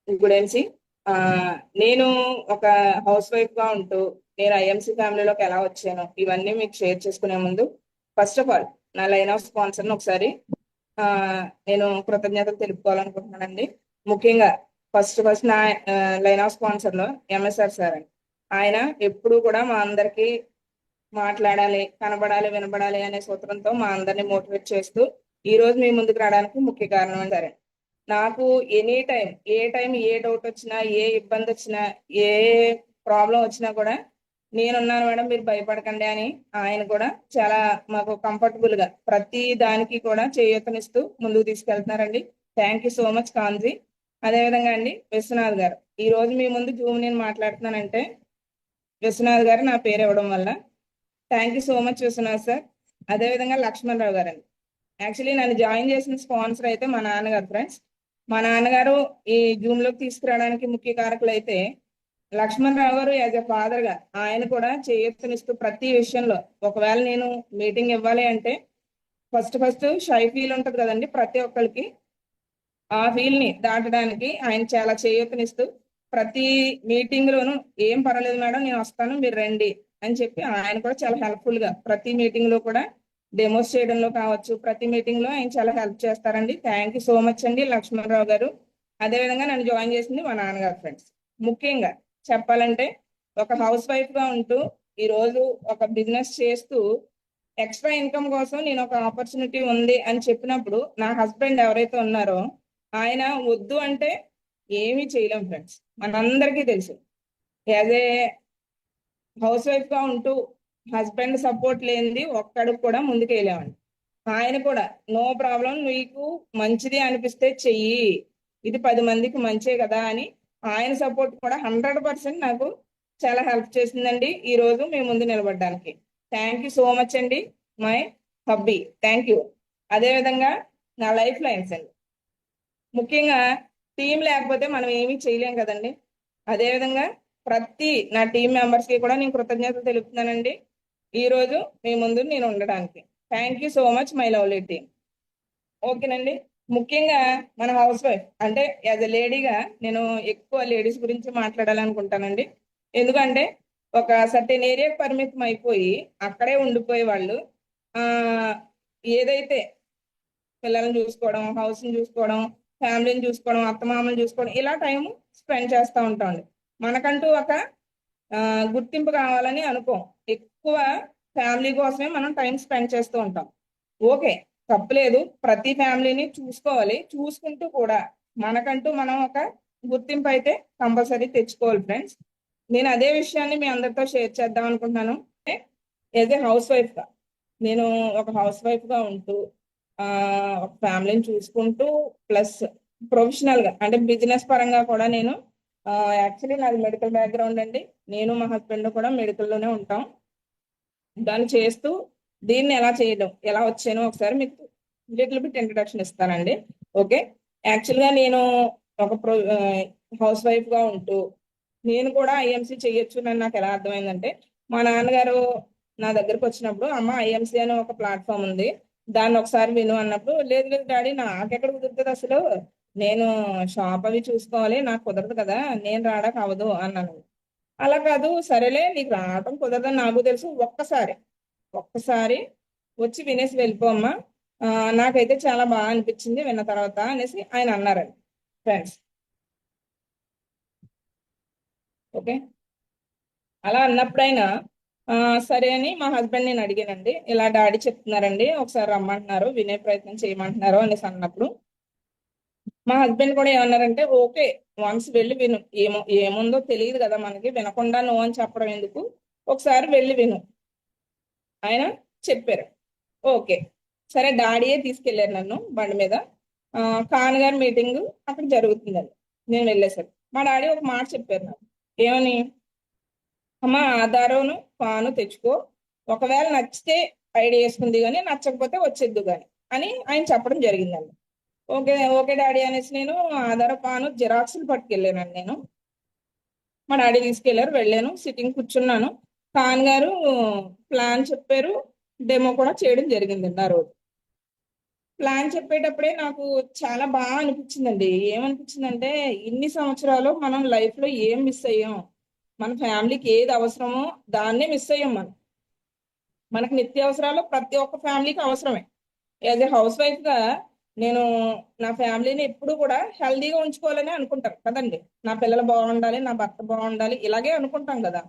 గురించి ఆ నేను ఒక హౌస్ వైఫ్ గా ఉంటూ నేను ఐఎంసీ ఫ్యామిలీలోకి ఎలా వచ్చాను ఇవన్నీ మీకు షేర్ చేసుకునే ముందు ఫస్ట్ ఆఫ్ ఆల్ నా లైన్ ఆఫ్ స్పాన్సర్ ఒకసారి ఆ నేను కృతజ్ఞతలు తెలుపుకోవాలనుకుంటున్నానండి. ముఖ్యంగా ఫస్ట్ నా లైన్ ఆఫ్ స్పాన్సర్ లో ఎంఎస్ఆర్ సార్ అండి. ఆయన ఎప్పుడు కూడా మా అందరికి మాట్లాడాలి, కనబడాలి, వినబడాలి అనే సూత్రంతో మా అందరిని మోటివేట్ చేస్తూ ఈ రోజు మీ ముందుకు రావడానికి ముఖ్య కారణం అంటారు. నాకు ఎనీ టైం ఏ డౌట్ వచ్చినా, ఏ ఇబ్బంది వచ్చినా, ఏ ప్రాబ్లం వచ్చినా కూడా నేనున్నాను మేడం, మీరు భయపడకండి అని ఆయన కూడా చాలా మాకు కంఫర్టబుల్ గా ప్రతి దానికి కూడా చేయూతనిస్తూ ముందుకు తీసుకెళ్తున్నారండి. థ్యాంక్ యూ సో మచ్ కాంజీ. అదేవిధంగా అండి విశ్వనాథ్ గారు, ఈ రోజు మీ ముందు జూమ్ నేను మాట్లాడుతున్నానంటే విశ్వనాథ్ గారు నా పేరు ఇవ్వడం వల్ల. Thank you so much Vishwanath sir. అదేవిధంగా లక్ష్మణ్ రావు గారు అండి. యాక్చువల్లీ నన్ను జాయిన్ చేసిన స్పాన్సర్ అయితే మా నాన్నగారు ఫ్రెండ్స్. మా నాన్నగారు ఈ జూమ్ లోకి తీసుకురావడానికి ముఖ్య కారకులు అయితే లక్ష్మణ్ రావు గారు యాజ్ ఎ ఫాదర్ గా ఆయన కూడా చేయూతనిస్తూ ప్రతి విషయంలో ఒకవేళ నేను మీటింగ్ ఇవ్వాలి అంటే ఫస్ట్ షై ఫీల్ ఉంటది కదండి ప్రతి ఒక్కరికి, ఆ ఫీల్ ని దాటడానికి ఆయన చాలా చేయూతనిస్తూ ప్రతి మీటింగ్ లోను ఏం పర్వాలేదు మేడం నేను వస్తాను మీరు రండి అని చెప్పి ఆయన కూడా చాలా హెల్ప్ఫుల్ గా ప్రతి మీటింగ్ లో కూడా డెమోస్ చేయడంలో కావచ్చు, ప్రతి మీటింగ్ లో ఆయన చాలా హెల్ప్ చేస్తారండి. థ్యాంక్ యూ సో మచ్ అండి లక్ష్మణరావు గారు. అదేవిధంగా నన్ను జాయిన్ చేసింది మా నాన్నగారు ఫ్రెండ్స్. ముఖ్యంగా చెప్పాలంటే ఒక హౌస్ వైఫ్ గా ఉంటూ ఈ రోజు ఒక బిజినెస్ చేస్తూ ఎక్స్ట్రా ఇన్కమ్ కోసం నేను ఒక ఆపర్చునిటీ ఉంది అని చెప్పినప్పుడు నా హస్బెండ్ ఎవరైతే ఉన్నారో ఆయన వద్దు అంటే ఏమీ చేయలేం ఫ్రెండ్స్. మనందరికీ తెలుసు యాజ్ ఏ హౌస్ వైఫ్ గా ఉంటూ హస్బెండ్ సపోర్ట్ లేనిది ఒక్కడు కూడా ముందుకు వెళ్ళామండి. ఆయన కూడా నో ప్రాబ్లం, నీకు మంచిది అనిపిస్తే చెయ్యి, ఇది 10 మందికి మంచే కదా అని ఆయన సపోర్ట్ కూడా 100% నాకు చాలా హెల్ప్ చేసిందండి ఈ రోజు మీ ముందు నిలబడడానికి. థ్యాంక్ యూ సో మచ్ అండి మై హబ్బీ. Thank you. అదేవిధంగా నా లైఫ్ లైన్స్ అండి. ముఖ్యంగా టీం లేకపోతే మనం ఏమీ చేయలేం కదండి. అదేవిధంగా ప్రతి నా టీం మెంబర్స్ కి కూడా నేను కృతజ్ఞతలు తెలుపుతున్నానండి ఈ రోజు మీ ముందు నేను ఉండడానికి. Thank you so much my lovely team. ఓకేనండి. ముఖ్యంగా మన హౌస్ వైఫ్ అంటే యాజ్ ఎ లేడీగా నేను ఎక్కువ లేడీస్ గురించి మాట్లాడాలనుకుంటానండి. ఎందుకంటే ఒక సర్టెన్ ఏరియాకి పరిమితం అయిపోయి అక్కడే ఉండిపోయే వాళ్ళు ఆ ఏదైతే పిల్లల్ని చూసుకోవడం, హౌస్ ని చూసుకోవడం, ఫ్యామిలీని చూసుకోవడం, అత్తమామని చూసుకోవడం, ఇలా టైం స్పెండ్ చేస్తూ ఉంటామండి. మనకంటూ ఒక గుర్తింపు కావాలని అనుకోం. ఎక్కువ ఫ్యామిలీ కోసమే మనం టైం స్పెండ్ చేస్తూ ఉంటాం. ఓకే, తప్పులేదు, ప్రతి ఫ్యామిలీని చూసుకోవాలి. చూసుకుంటూ కూడా మనకంటూ మనం ఒక గుర్తింపు అయితే కంపల్సరీ తెచ్చుకోవాలి ఫ్రెండ్స్. నేను అదే విషయాన్ని మీ అందరితో షేర్ చేద్దాం అనుకుంటున్నాను. యాజ్ ఏ హౌస్ వైఫ్ గా నేను ఒక హౌస్ వైఫ్ గా ఉంటూ ఆ ఒక ఫ్యామిలీని చూసుకుంటూ ప్లస్ ప్రొఫెషనల్ గా అంటే బిజినెస్ పరంగా కూడా నేను యాక్చువల్లీ నాది మెడికల్ బ్యాక్గ్రౌండ్ అండి. నేను మా హస్బెండ్ కూడా మెడికల్ లోనే ఉంటాం. దాన్ని చేస్తూ దీన్ని ఎలా చేయడం, ఎలా వచ్చానో ఒకసారి మీకు లిటిల్ బిట్ ఇంట్రడక్షన్ ఇస్తానండి. ఓకే, యాక్చువల్ గా నేను ఒక హౌస్ వైఫ్ గా ఉంటూ నేను కూడా ఐఎంసీ చేయొచ్చు అని నాకు ఎలా అర్థమైందంటే మా నాన్నగారు నా దగ్గరకు వచ్చినప్పుడు అమ్మ ఐఎంసీ అనే ఒక ప్లాట్ఫామ్ ఉంది, దాన్ని ఒకసారి విను అన్నప్పుడు లేదు లేదు డాడీ నాకెక్కడ కుదురుతుంది అసలు, నేను షాప్ అవి చూసుకోవాలి, నాకు కుదరదు కదా, నేను రావడానికి అవ్వదు అన్నాను. అలా కాదు, సరేలే నీకు రావటం కుదరదని నాకు తెలుసు, ఒక్కసారి వచ్చి వినేసి వెళ్ళిపోమ్మా, నాకైతే చాలా బాగా అనిపించింది విన్న తర్వాత అనేసి ఆయన అన్నారండి ఫ్రెండ్స్. ఓకే, అలా అన్నప్పుడైనా సరే అని మా హస్బెండ్ నేను అడిగానండి, ఇలా డాడీ చెప్తున్నారండి ఒకసారి రమ్మంటున్నారు, వినే ప్రయత్నం చేయమంటున్నారు అనేసి అన్నప్పుడు మా హస్బెండ్ కూడా ఏమన్నారంటే ఓకే, వన్స్ వెళ్ళి విను, ఏముందో తెలియదు కదా మనకి, వినకుండా నో అని చెప్పడం ఎందుకు, ఒకసారి వెళ్ళి విను ఆయన చెప్పారు. ఓకే, సరే డాడీయే తీసుకెళ్లారు నన్ను బండి మీద. ఖాన్ గారి మీటింగ్ అక్కడ జరుగుతుందండి. నేను వెళ్ళేసరికి మా డాడీ ఒక మాట చెప్పారు నాకు, ఏమని, అమ్మ ఆధారును పాను తెచ్చుకో, ఒకవేళ నచ్చితే ఐడి వేసుకుంది కానీ నచ్చకపోతే వచ్చేద్దు కానీ అని ఆయన చెప్పడం జరిగిందండి. ఓకే ఓకే డాడీ అనేసి నేను ఆధార్ పాను జిరాక్స్లు పట్టుకెళ్ళానండి. నేను మా డాడీ తీసుకెళ్లారు, వెళ్ళాను, సిట్టింగ్ కూర్చున్నాను. ఖాన్ గారు ప్లాన్ చెప్పారు, డెమో కూడా చేయడం జరిగిందండి ఆ రోజు. ప్లాన్ చెప్పేటప్పుడే నాకు చాలా బాగా అనిపించిందండి. ఏమనిపించిందంటే ఇన్ని సంవత్సరాలు మనం లైఫ్ లో ఏం మిస్ అయ్యాం, మన ఫ్యామిలీకి ఏది అవసరమో దాన్నే మిస్ అయ్యాం మనం. మనకు నిత్యావసరాలు ప్రతి ఒక్క ఫ్యామిలీకి అవసరమే. యాజ్ ఎ హౌస్ వైఫ్ గా నేను నా ఫ్యామిలీని ఎప్పుడు కూడా హెల్దీగా ఉంచుకోవాలని అనుకుంటాను కదండి. నా పిల్లలు బాగుండాలి, నా భర్త బాగుండాలి, ఇలాగే అనుకుంటాం కదా.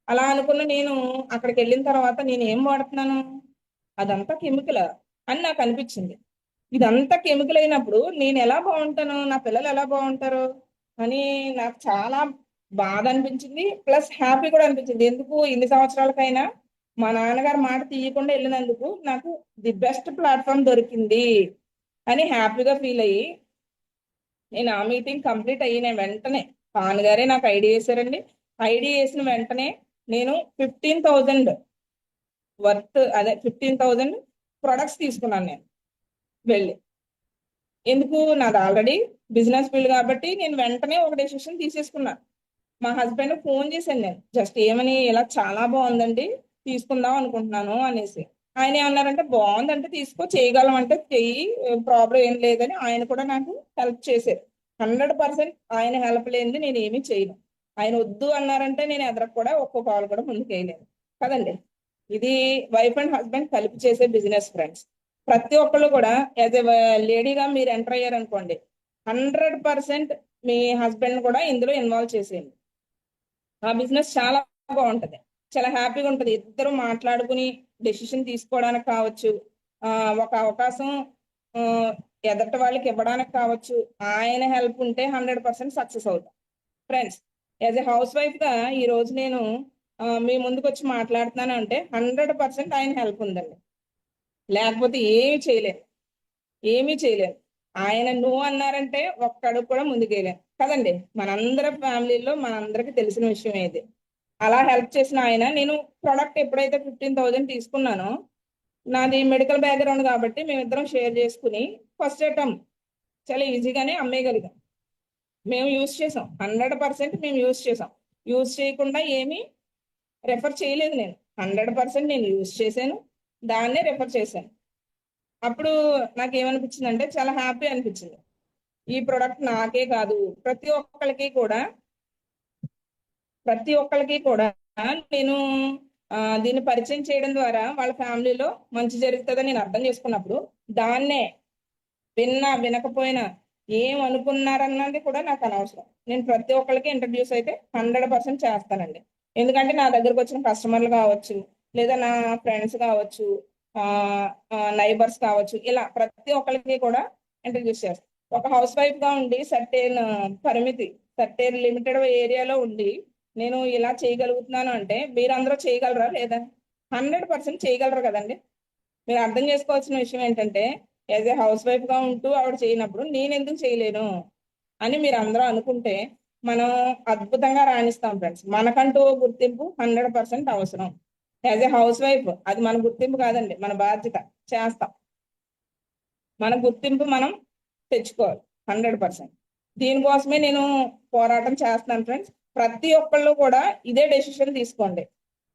అలా అనుకున్న నేను అక్కడికి వెళ్ళిన తర్వాత నేను ఏం వాడుతున్నాను, అదంతా కెమికల్ అని నాకు అనిపించింది. ఇదంతా కెమికల్ అయినప్పుడు నేను ఎలా బాగుంటాను, నా పిల్లలు ఎలా బాగుంటారు అని నాకు చాలా బాధ అనిపించింది. ప్లస్ హ్యాపీ కూడా అనిపించింది. ఎందుకు ఇన్ని సంవత్సరాలకైనా మా నాన్నగారు మాట తీయకుండా వెళ్ళినందుకు నాకు ది బెస్ట్ ప్లాట్ఫామ్ దొరికింది అని హ్యాపీగా ఫీల్ అయ్యి నేను ఆ మీటింగ్ కంప్లీట్ అయిన వెంటనే పాన్ గారే నాకు ఐడియా వేశారండి. ఐడియా వేసిన వెంటనే నేను 15,000 వర్త్, అదే 15,000 ప్రొడక్ట్స్ తీసుకున్నాను నేను వెళ్ళి. ఎందుకు, నాది ఆల్రెడీ బిజినెస్ ఫీల్డ్ కాబట్టి నేను వెంటనే ఒక డెసిషన్ తీసేసుకున్నా. మా హస్బెండ్ ఫోన్ చేశాను నేను, జస్ట్ ఏమని, ఇలా చాలా బాగుందండి తీసుకుందాం అనుకుంటున్నాను అనేసి. ఆయన ఏమన్నారంటే బాగుందంటే తీసుకో, చేయగలం అంటే చెయ్యి, ప్రాబ్లం ఏం లేదని ఆయన కూడా నాకు హెల్ప్ చేశారు. 100% ఆయన హెల్ప్ లేనిది నేను ఏమీ చేయను. ఆయన వద్దు అన్నారంటే నేను ఎదరకు కూడా ఒక్కో కాల్ కూడా ముందుకు వేయలేను కదండి. ఇది వైఫ్ అండ్ హస్బెండ్ కలిపి చేసే బిజినెస్ ఫ్రెండ్స్. ప్రతి ఒక్కళ్ళు కూడా యాజ్ ఎ లేడీగా మీరు ఎంటర్ అయ్యారనుకోండి, 100% మీ హస్బెండ్ కూడా ఇందులో ఇన్వాల్వ్ చేసేయండి. ఆ బిజినెస్ చాలా బాగుంటది, చాలా హ్యాపీగా ఉంటది. ఇద్దరు మాట్లాడుకుని డెసిషన్ తీసుకోవడానికి కావచ్చు, ఆ ఒక అవకాశం ఆ, ఎదటి వాళ్ళకి ఇవ్వడానికి కావచ్చు. ఆయన హెల్ప్ ఉంటే 100% సక్సెస్ అవుతాం friends. As a house wife గా ఈ రోజు నేను మీ ముందుకు వచ్చి మాట్లాడుతున్నాను అంటే 100% ఆయన హెల్ప్ ఉందండి. లేకపోతే ఏమి చేయలేను, ఏమీ చేయలేను. ఆయన నువ్వు అన్నారంటే ఒక్కడుగు కూడా ముందుకేయలేను కదండి. మనందరి ఫ్యామిలీలో మనందరికి తెలిసిన విషయం ఇది. అలా హెల్ప్ చేసిన ఆయన, నేను ప్రొడక్ట్ ఎప్పుడైతే 15,000 తీసుకున్నానో, నాది మెడికల్ బ్యాక్గ్రౌండ్ కాబట్టి మేమిద్దరం షేర్ చేసుకుని ఫస్ట్ ఐటమ్ చాలా ఈజీగానే అమ్మేయగలిగాం. మేము యూజ్ చేసాం, 100% మేము యూజ్ చేసాం. యూజ్ చేయకుండా ఏమీ రెఫర్ చేయలేదు నేను. 100% నేను యూజ్ చేశాను, దాన్నే రెఫర్ చేశాను. అప్పుడు నాకు ఏమనిపించింది అంటే చాలా హ్యాపీ అనిపించింది. ఈ ప్రొడక్ట్ నాకే కాదు, ప్రతి ఒక్కరికి కూడా నేను దీన్ని పరిచయం చేయడం ద్వారా వాళ్ళ ఫ్యామిలీలో మంచి జరుగుతుందని నేను అర్థం చేసుకున్నప్పుడు, దాన్నే విన్నా వినకపోయినా ఏం అనుకున్నారన్నది కూడా నాకు అనవసరం. నేను ప్రతి ఒక్కరికి ఇంట్రడ్యూస్ అయితే 100% చేస్తానండి. ఎందుకంటే నా దగ్గరకు వచ్చిన కస్టమర్లు కావచ్చు, లేదా నా ఫ్రెండ్స్ కావచ్చు, నైబర్స్ కావచ్చు, ఇలా ప్రతి ఒక్కరికి కూడా ఇంట్రడ్యూస్ చేస్తాను. ఒక హౌస్ వైఫ్ గా ఉండి సర్టెన్ పరిమితి, సర్టెన్ లిమిటెడ్ ఏరియాలో ఉండి నేను ఇలా చేయగలుగుతున్నాను అంటే మీరందరూ చేయగలరా లేదా? 100% చేయగలరు కదండి. మీరు అర్థం చేసుకోవాల్సిన విషయం ఏంటంటే, యాజ్ ఏ హౌస్ వైఫ్ గా ఉంటూ ఆవిడ చేయనప్పుడు నేను ఎందుకు చేయలేను అని మీరు అందరూ అనుకుంటే మనం అద్భుతంగా రాణిస్తాం ఫ్రెండ్స్. మనకంటూ గుర్తింపు 100% అవసరం. యాజ్ ఏ హౌస్ వైఫ్ అది మన గుర్తింపు కాదండి, మన బాధ్యత. చేస్తాం, మన గుర్తింపు మనం తెచ్చుకోవాలి 100%. దీనికోసమే నేను పోరాటం చేస్తున్నాను ఫ్రెండ్స్. ప్రతి ఒక్కళ్ళు కూడా ఇదే డెసిషన్ తీసుకోండి,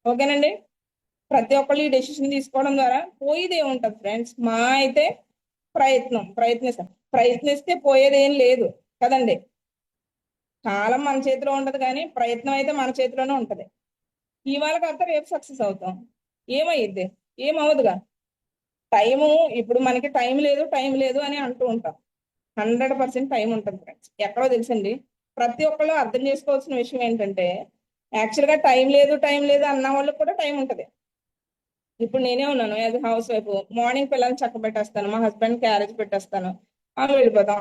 ఓకేనండి. ప్రతి ఒక్కళ్ళు ఈ డెసిషన్ తీసుకోవడం ద్వారా పోయేది ఏముంటది ఫ్రెండ్స్. మా అయితే ప్రయత్నిస్తే పోయేది ఏం లేదు కదండి. కాలం మన చేతిలో ఉండదు, కానీ ప్రయత్నం అయితే మన చేతిలోనే ఉంటది. ఇవాళ కాకపోతే రేపు సక్సెస్ అవుతాం, ఏమయ్యిద్ది? ఏమవదుగా. టైము, ఇప్పుడు మనకి టైం లేదు అని అంటూ ఉంటాం. 100% టైం ఉంటుంది ఫ్రెండ్స్. ఎక్కడో తెలుసండి. ప్రతి ఒక్కళ్ళు అర్థం చేసుకోవాల్సిన విషయం ఏంటంటే, యాక్చువల్ గా టైం లేదు అన్న వాళ్ళకి కూడా టైం ఉంటది. ఇప్పుడు నేనే ఉన్నాను యాజ్ హౌస్ వైఫ్. మార్నింగ్ పిల్లల్ని చక్క పెట్టేస్తాను, మా హస్బెండ్ క్యారేజ్ పెట్టేస్తాను, వెళ్ళిపోతాం.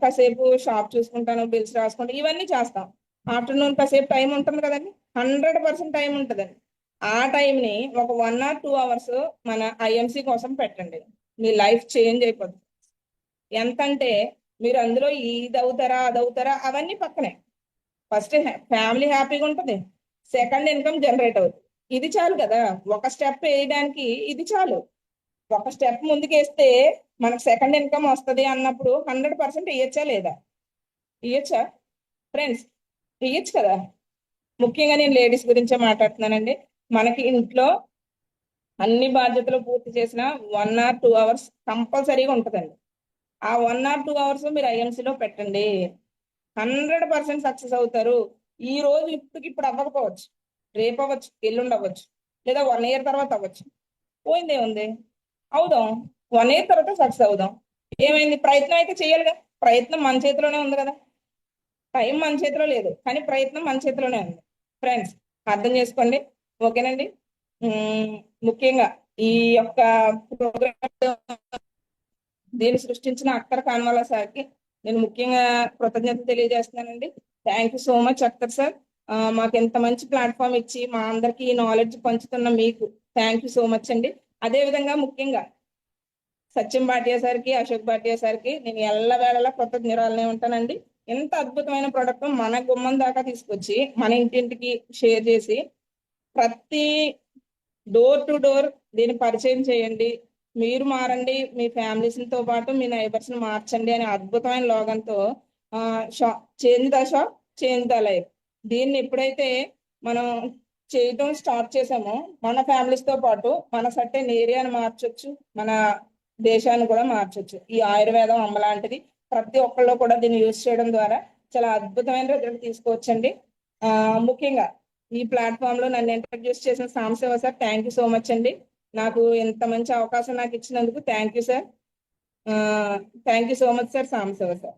కాసేపు షాప్ చూసుకుంటాను, బిల్స్ రాసుకుంటాను, ఇవన్నీ చేస్తాం. ఆఫ్టర్నూన్ కాసేపు టైం ఉంటుంది కదండి, 100% టైం ఉంటుందండి. ఆ టైంని ఒక 1 or 2 hours మన ఐఎంసీ కోసం పెట్టండి, మీ లైఫ్ చేంజ్ అయిపోతుంది. ఎంతంటే మీరు అందులో ఇది అవుతారా అది అవుతారా అవన్నీ పక్కనే. ఫస్ట్ ఫ్యామిలీ హ్యాపీగా ఉంటుంది, సెకండ్ ఇన్కమ్ జనరేట్ అవుతుంది. ఇది చాలు కదా, ఒక స్టెప్ వేయడానికి ఇది చాలు. ఒక స్టెప్ ముందుకేస్తే మనకు సెకండ్ ఇన్కమ్ వస్తుంది అన్నప్పుడు 100% ఇయ్యచ్చా లేదా? ఇయ్యచ్చా ఫ్రెండ్స్? ఇయ్యచ్చు కదా. ముఖ్యంగా నేను లేడీస్ గురించే మాట్లాడుతున్నానండి. మనకి ఇంట్లో అన్ని బాధ్యతలు పూర్తి చేసిన 1 or 2 hours కంపల్సరీగా ఉంటుందండి. ఆ 1 or 2 hours మీరు ఐఎంసీలో పెట్టండి, 100% సక్సెస్ అవుతారు. ఈ రోజు ఇప్పుడు అవ్వకపోవచ్చు, రేపు అవ్వచ్చు, ఎల్లుండి అవ్వచ్చు, లేదా 1 year తర్వాత అవ్వచ్చు. పోయిందే ఉంది, అవుదాం. 1 year తర్వాత సక్సెస్ అవుదాం. ఏమైంది, ప్రయత్నం అయితే చేయాలిగా. ప్రయత్నం మన చేతిలోనే ఉంది కదా. టైం మన చేతిలో లేదు, కానీ ప్రయత్నం మన చేతిలోనే ఉంది. ఫ్రెండ్స్, అర్థం చేసుకోండి. ఓకేనండి. ఉమ్, ముఖ్యంగా ఈ యొక్క ప్రోగ్రామ్ దీన్ని సృష్టించిన అఖ్తర్ కాన్వాలా సార్కి నేను ముఖ్యంగా కృతజ్ఞత తెలియజేస్తున్నానండి. Thank you so much Akhtar sir. మాకు ఎంత మంచి ప్లాట్ఫామ్ ఇచ్చి మా అందరికి ఈ నాలెడ్జ్ పంచుతున్న మీకు థ్యాంక్ యూ సో మచ్ అండి. అదే విధంగా ముఖ్యంగా సత్యం భాటియా సార్కి, అశోక్ భాటియా సార్కి నేను ఎల్లవేళలా కృతజ్ఞరాలనే ఉంటానండి. ఎంత అద్భుతమైన ప్రోడక్ట్ మన గుమ్మం దాకా తీసుకొచ్చి మన ఇంటింటికి షేర్ చేసి ప్రతి డోర్ టు డోర్ దీన్ని పరిచయం చేయండి. మీరు మారండి, మీ ఫ్యామిలీస్తో పాటు మీ నైబర్స్ ని మార్చండి అనే అద్భుతమైన లోగన్తో change the shop, change the life. దీన్ని ఎప్పుడైతే మనం చేయటం స్టార్ట్ చేసామో మన ఫ్యామిలీస్ తో పాటు మన సర్టెన్ ఏరియాని మార్చొచ్చు, మన దేశాన్ని కూడా మార్చొచ్చు. ఈ ఆయుర్వేదం అమ్మ లాంటిది. ప్రతి ఒక్కళ్ళు కూడా దీన్ని యూజ్ చేయడం ద్వారా చాలా అద్భుతమైన రిజల్ట్ తీసుకోవచ్చండి. ముఖ్యంగా ఈ ప్లాట్ఫామ్ లో నన్ను ఇంట్రడ్యూస్ చేసిన Sambasiva sir, thank you so much అండి. నాకు ఎంత మంచి అవకాశం నాకు ఇచ్చినందుకు thank you sir. Thank you so much sir, Sambasiva sir.